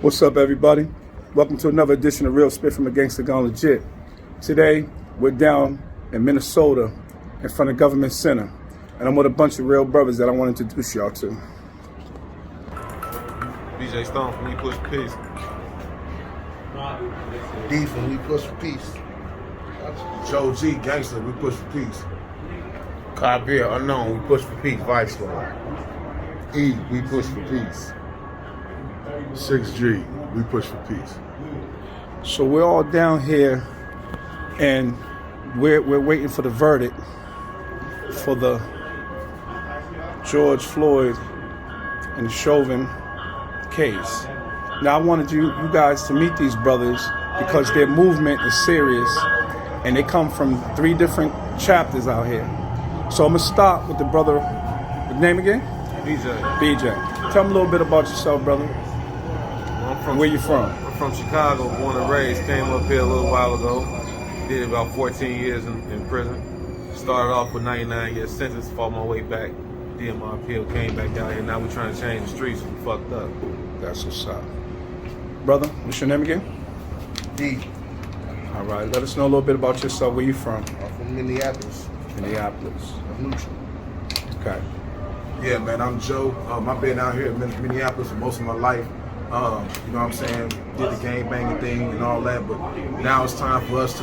What's up, everybody? Welcome to another edition of Real Spit from a Gangster Gone Legit. Today, we're down in Minnesota in front of Government Center, and I'm with a bunch of real brothers that I want to introduce y'all to. DJ Stone from We Push for Peace. D from We Push for Peace. Joe G, Gangsta, We Push for Peace. Kabir, Unknown, We Push for Peace, Vice Lord. E, We Push for Peace. 6G, We Push for Peace. So we're all down here, and we're waiting for the verdict for the George Floyd and Chauvin case. Now I wanted you guys to meet these brothers because their movement is serious, and they come from 3 different chapters out here. So I'm gonna start with the brother. What name again? BJ. Tell me a little bit about yourself, brother. Where you from? I'm from Chicago, born and raised. Came up here a little while ago. Did about 14 years in prison. Started off with 99-year sentence, fought my way back. Did my appeal, came back out here. Now we're trying to change the streets. We fucked up. That's what's up. Brother, what's your name again? D. All right, let us know a little bit about yourself. Where you from? I'm from Minneapolis. Minneapolis. I'm neutral. Okay. Yeah, man, I'm Joe. I've been out here in Minneapolis for most of my life. You know what I'm saying? Did the gang banging thing and all that, but now it's time for us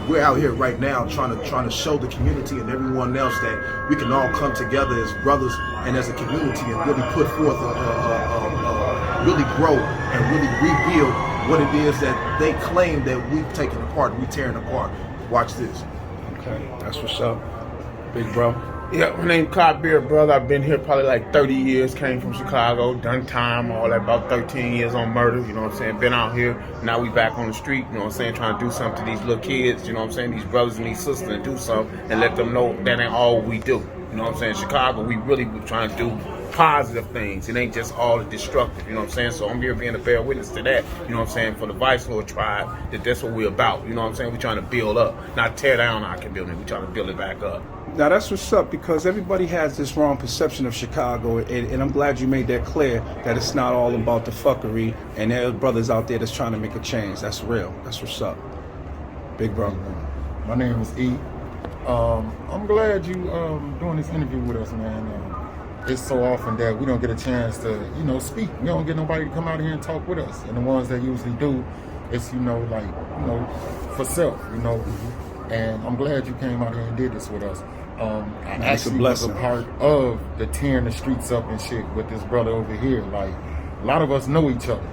we're out here right now trying to show the community and everyone else that we can all come together as brothers and as a community and really put forth really grow and really rebuild what it is that they claim that we've taken apart, we're tearing apart. Watch this. Okay, that's what's up. Big bro. Yeah, my name Kabir, brother. I've been here probably like 30 years. Came from Chicago, done time, all that, about 13 years on murder, you know what I'm saying? Been out here, now we back on the street, you know what I'm saying? Trying to do something to these little kids, you know what I'm saying? These brothers and these sisters, and do something and let them know that ain't all we do. You know what I'm saying? Chicago, we really be trying to do positive things. It ain't just all the destructive, you know what I'm saying? So I'm here being a bear witness to that, you know what I'm saying, for the Vice Lord tribe, that's what we're about, you know what I'm saying? We're trying to build up, not tear down our community, we're trying to build it back up. Now that's what's up, because everybody has this wrong perception of Chicago, and I'm glad you made that clear, that it's not all about the fuckery, and there are brothers out there that's trying to make a change. That's real. That's what's up. Big bro. My name is E. I'm glad you doing this interview with us, man. It's so often that we don't get a chance to, speak. We don't get nobody to come out here and talk with us. And the ones that usually do, it's, for self, And I'm glad you came out here and did this with us. I actually was a part of the tearing the streets up and shit with this brother over here. Like, a lot of us know each other,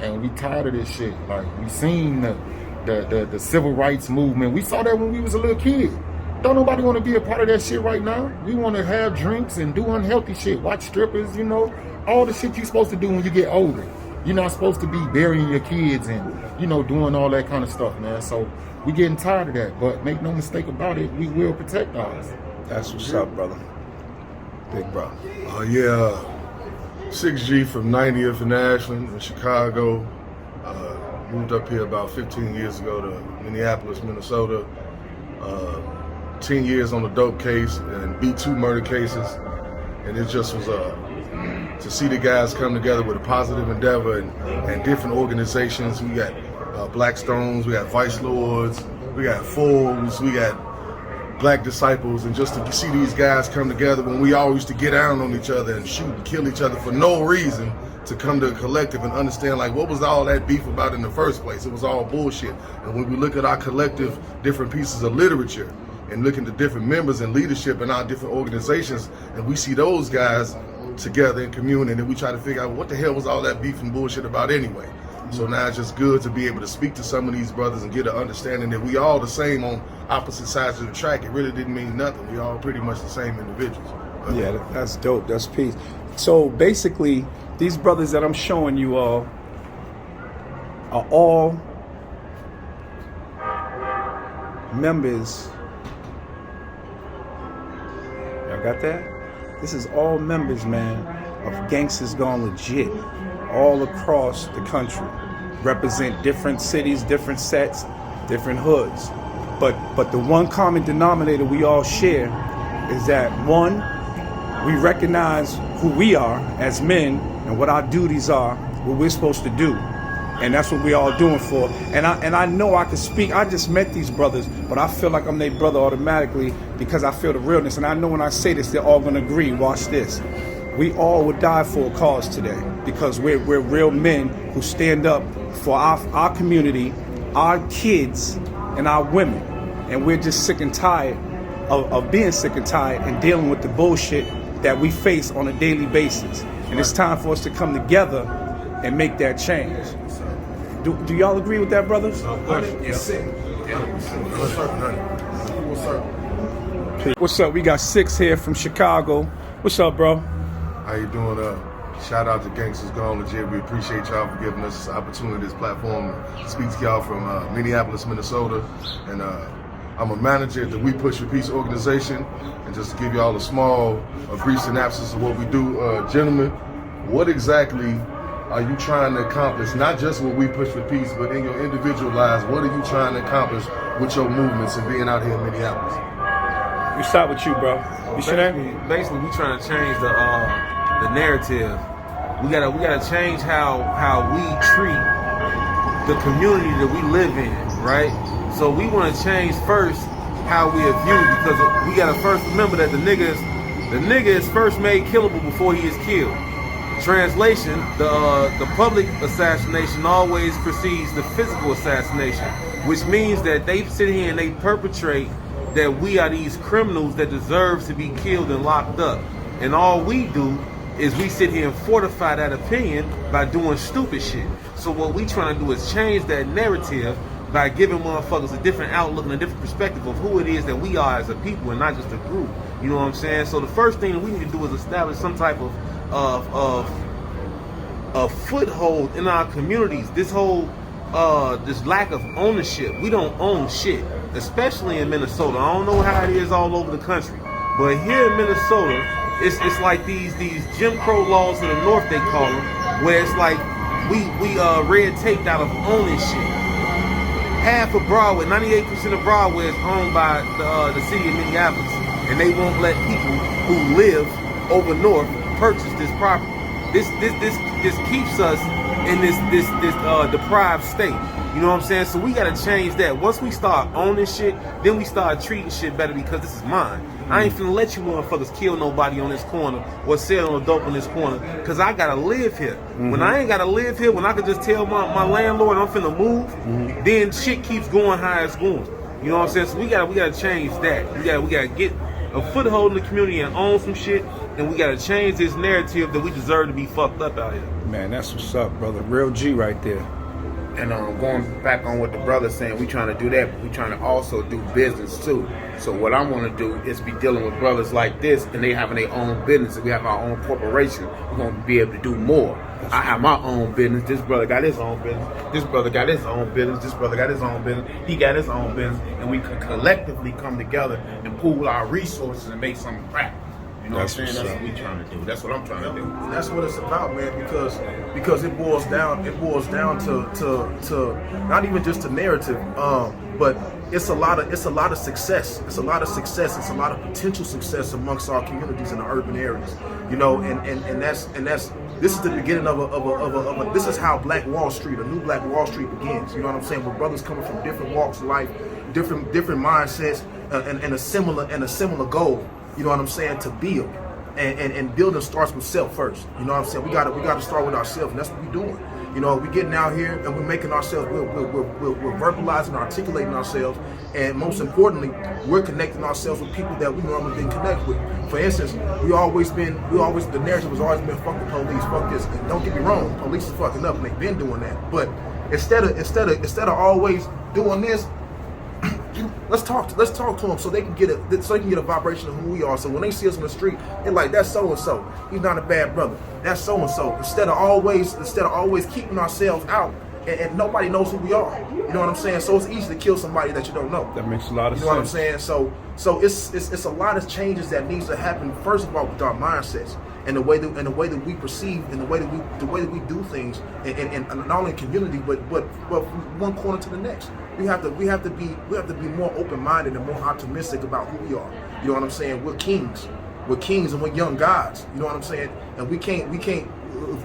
and we tired of this shit. Like, we seen the civil rights movement. We saw that when we was a little kid. Don't nobody want to be a part of that shit right now. We want to have drinks and do unhealthy shit, watch strippers, all the shit you're supposed to do when you get older. You're not supposed to be burying your kids and, doing all that kind of stuff, man. So we getting tired of that, but make no mistake about it, we will protect ours. That's what's up, brother. Big bro. 6G from 90th and Ashland in Chicago. Moved up here about 15 years ago to Minneapolis, Minnesota. 10 years on the dope case and beat 2 murder cases. And it just was to see the guys come together with a positive endeavor and different organizations. We got Blackstones, we got Vice Lords, we got Forbes, we got Black Disciples, and just to see these guys come together when we all used to get down on each other and shoot and kill each other for no reason, to come to a collective and understand, like, what was all that beef about in the first place? It was all bullshit. And when we look at our collective different pieces of literature and look into different members and leadership in our different organizations, and we see those guys together in commune, and then we try to figure out what the hell was all that beef and bullshit about anyway. So now it's just good to be able to speak to some of these brothers and get an understanding that we all the same on opposite sides of the track. It really didn't mean nothing. We all pretty much the same individuals. Yeah, that's dope. That's peace. So basically, these brothers that I'm showing you all are all members. Y'all got that? This is all members, man, of Gangsters Gone Legit, all across the country. Represent different cities, different sets, different hoods. But the one common denominator we all share is that, one, we recognize who we are as men and what our duties are what we're supposed to do. And that's what we all doing for. And I know I can speak. I just met these brothers, but I feel like I'm their brother automatically because I feel the realness. And I know when I say this, they're all gonna agree. Watch this. We all would die for a cause today because we're real men who stand up for our community, our kids, and our women. And we're just sick and tired of being sick and tired and dealing with the bullshit that we face on a daily basis. And it's time for us to come together and make that change. Do y'all agree with that, brothers? What's up? We got 6 here from Chicago. What's up, bro? How you doing? Shout out to Gangsters Gone Legit. We appreciate y'all for giving us this opportunity, this platform to speak to y'all from Minneapolis, Minnesota. And I'm a manager at the We Push for Peace organization. And just to give y'all a brief synopsis of what we do, gentlemen, what exactly are you trying to accomplish, not just what We Push for Peace, but in your individual lives? What are you trying to accomplish with your movements and being out here in Minneapolis? We start with you, bro. You see that? Basically, we trying to change the narrative. We gotta change how we treat the community that we live in, right? So we want to change first how we are viewed, because we gotta first remember that the nigga is first made killable before he is killed. Translation: the public assassination always precedes the physical assassination, which means that they sit here and they perpetrate that we are these criminals that deserve to be killed and locked up. And all we do is we sit here and fortify that opinion by doing stupid shit. So what we trying to do is change that narrative by giving motherfuckers a different outlook and a different perspective of who it is that we are as a people and not just a group. You know what I'm saying? So the first thing that we need to do is establish some type of foothold in our communities. This whole this lack of ownership. We don't own shit, especially in Minnesota. I don't know how it is all over the country, but here in Minnesota, it's like these Jim Crow laws in the north, they call them, where it's like we red taped out of owning shit. Half of Broadway, 98% of Broadway is owned by the city of Minneapolis, and they won't let people who live over north purchase this property. This keeps us in this deprived state. You know what I'm saying? So we gotta change that. Once we start owning shit, then we start treating shit better because this is mine. I ain't finna let you motherfuckers kill nobody on this corner or sell on the dope on this corner, because I gotta live here. When I ain't gotta live here, when I could just tell my landlord I'm finna move, then shit keeps going how it's going. You know what I'm saying? So we gotta change that. We gotta get a foothold in the community and own some shit, and we gotta change this narrative that we deserve to be fucked up out here. Man, that's what's up, brother. Real G right there. And going back on what the brother's saying, we trying to do that, but we trying to also do business too. So what I want to do is be dealing with brothers like this, and they having their own business, and we have our own corporation. We're going to be able to do more. I have my own business. This brother got his own business. This brother got his own business. This brother got his own business. He got his own business, and we can collectively come together and pool our resources and make something crack. You know what I'm saying? That's what we trying to do. That's what I'm trying to do. And that's what it's about, man. Because it boils down to not even just the narrative, but it's a lot of success. It's a lot of success. It's a lot of potential success amongst our communities in the urban areas. You know, and that's this is the beginning of a this is how Black Wall Street, a new Black Wall Street begins. You know what I'm saying? With brothers coming from different walks of life, different mindsets, and a similar goal. You know what I'm saying? To build, and building starts with self first. You know what I'm saying? We got to start with ourselves, and that's what we're doing. You know, we're getting out here and we're making ourselves, we're verbalizing, articulating ourselves, and most importantly, we're connecting ourselves with people that we normally didn't connect with. For instance, the narrative has always been fuck the police, fuck this. And don't get me wrong, police is fucking up, and they've been doing that. But instead of always doing this, let's talk to them so they can get a vibration of who we are. So when they see us on the street, they're like, that's so and so. He's not a bad brother. That's so and so. Instead of always keeping ourselves out and nobody knows who we are. You know what I'm saying? So it's easy to kill somebody that you don't know. That makes a lot of sense. You know what I'm saying? So it's a lot of changes that needs to happen. First of all, with our mindsets and the way that we perceive and the way that we do things, and not only in community but from one corner to the next. We have to be more open-minded and more optimistic about who we are. You know what I'm saying? We're kings and we're young gods. You know what I'm saying? And we can't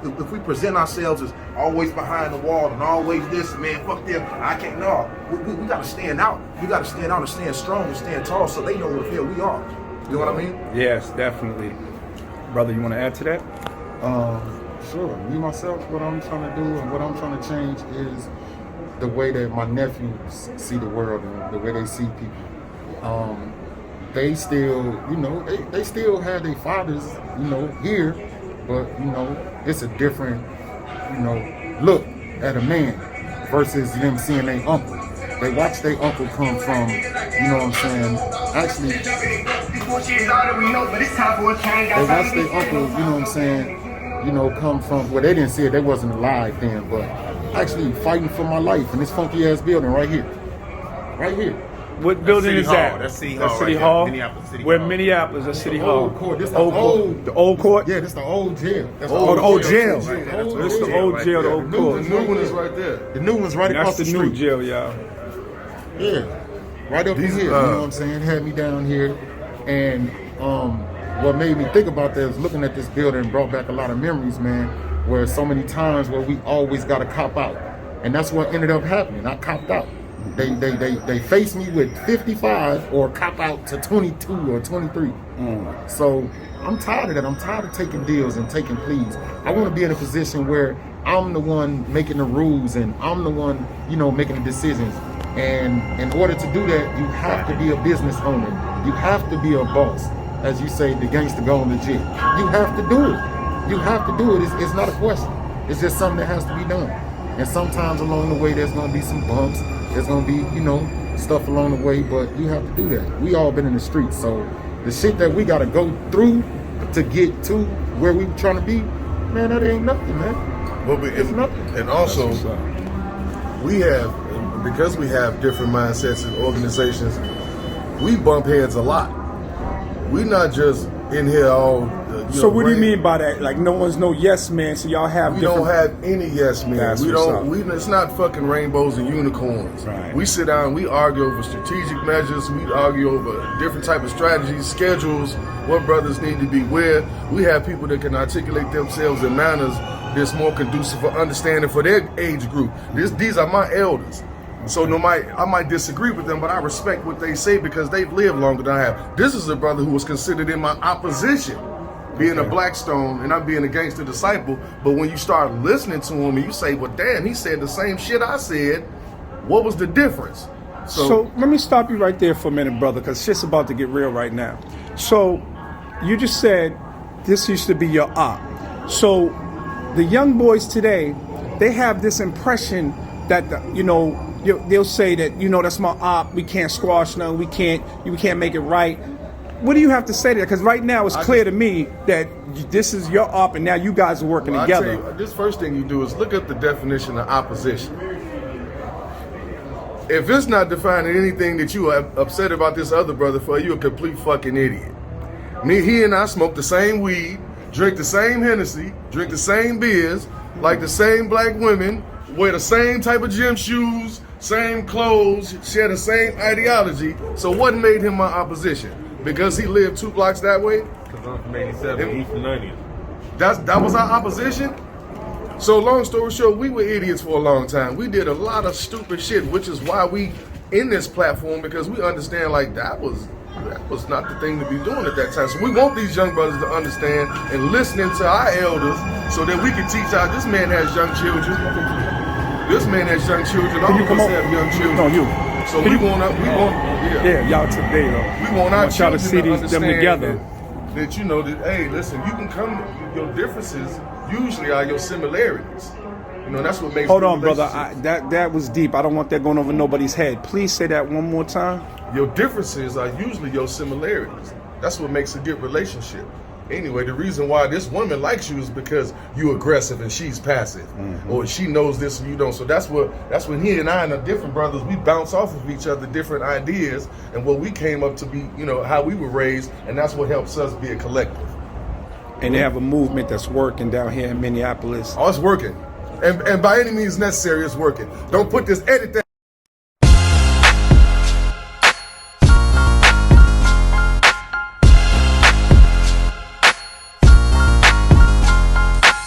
if we present ourselves as always behind the wall and always this, man, fuck them, I can't. No, we gotta stand out. We gotta stand out and stand strong and stand tall, so they know what the hell we are. You know what I mean? Yes, definitely. Brother, you want to add to that? Sure. Me, myself, what I'm trying to do and what I'm trying to change is the way that my nephews see the world and the way they see people. They still, you know, they still have their fathers, you know, here, but, you know, it's a different, you know, look at a man versus them seeing their uncle. They watch their uncle come from, you know what I'm saying, actually, they watch their uncle, you know what I'm saying, you know, come from, well, they didn't see it, they wasn't alive then, but actually fighting for my life in this funky ass building right here. Right here. What building is that? That's City That's Hall. City right Hall. there. Minneapolis City We're Hall. in Minneapolis, that's City The Hall. old court. This the Old old court. The old court? Yeah, this the old jail. That's the Oh, the old jail. That's Right there. That's old This the jail. old right jail, the there. old The court. new one is right there. The new one's right across That's the the new street. jail, y'all. Yeah, right up in These, here. You know what I'm saying? Had me down here, and what made me think about that is looking at this building brought back a lot of memories, man. Where so many times where we always got to cop out, and that's what ended up happening. I copped out. They faced me with 55 or cop out to 22 or 23. So I'm tired of that. I'm tired of taking deals and taking pleas. I want to be in a position where I'm the one making the rules and I'm the one, you know, making the decisions. And in order to do that, you have to be a business owner. You have to be a boss. As you say, the gangster going legit. You have to do it. You have to do it. It's not a question. It's just something that has to be done. And sometimes along the way, there's going to be some bumps. There's going to be, you know, stuff along the way, but you have to do that. We all been in the streets, so the shit that we got to go through to get to where we trying to be, man, that ain't nothing, man. But It's nothing. and also, we have, because we have different mindsets and organizations, we bump heads a lot. We not just in here all. So what do you mean by that? Like no one's no yes man, so y'all have We different... don't have any yes men. That's We what's don't. up. We it's not fucking rainbows and unicorns. Right. We sit down. We argue over strategic measures. We argue over different type of strategies, schedules, what brothers need to be where. We have people that can articulate themselves in manners that's more conducive for understanding for their age group. These are my elders. So I might disagree with them, but I respect what they say because they've lived longer than I have. This is a brother who was considered in my opposition, being a Blackstone and I'm being a gangster disciple. But when you start listening to him and you say, well, damn, he said the same shit I said, what was the difference? So let me stop you right there for a minute, brother, because shit's about to get real right now. So you just said this used to be your op. So the young boys today, they have this impression that, they'll say that, that's my op, we can't squash none, we can't make it right. What do you have to say to that? Because right now it's clear to me that this is your op and now you guys are working together. I tell you, this first thing you do is look up the definition of opposition. If it's not defining anything that you are upset about this other brother for, you're a complete fucking idiot. He and I smoke the same weed, drink the same Hennessy, drink the same beers, like the same black women, wear the same type of gym shoes, same clothes, share the same ideology. So what made him my opposition? Because he lived 2 blocks that way? Because I'm from 87, he's from 90. That was our opposition? So long story short, we were idiots for a long time. We did a lot of stupid shit, which is why we in this platform, because we understand like that was not the thing to be doing at that time. So we want these young brothers to understand and listening to our elders so that we can teach out. This man has young children. This man has young children. All of us have young children. No, you. So we want y'all today though. We want our y'all to children see to them understand together. that hey, listen, you can come. Your differences usually are your similarities. That's what makes. Hold on, brother. That was deep. I don't want that going over nobody's head. Please say that one more time. Your differences are usually your similarities. That's what makes a good relationship. Anyway, the reason why this woman likes you is because you're aggressive and she's passive, or she knows this and you don't. So that's when he and I and the different brothers, we bounce off of each other different ideas and what we came up to be, how we were raised, and that's what helps us be a collective. And they have a movement that's working down here in Minneapolis. Oh, it's working, and by any means necessary, it's working. Don't put this edit that.